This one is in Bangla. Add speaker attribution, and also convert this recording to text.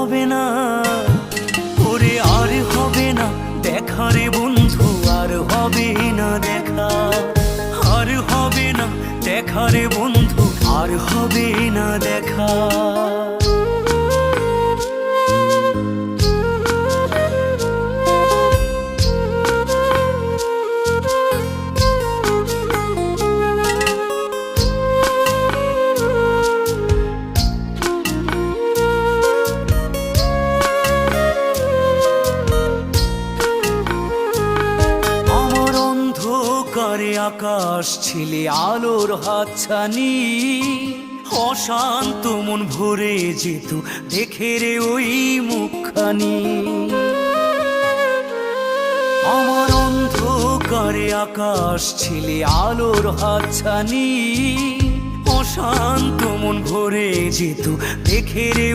Speaker 1: হবে না, ওরে আর হবে না দেখা রে বন্ধু, আর হবে না দেখা, আর হবে না দেখা রে বন্ধু, আর হবে না দেখা। করে আকাশ ছিলে আলোর হাতছানি, অশান্ত মন ভরে যেত দেখে রে ওই মুখখানি। আমার অন্ধকারে আকাশ ছিলে আলোর হাতছানি, অশান্ত মন ভরে যেত দেখে রে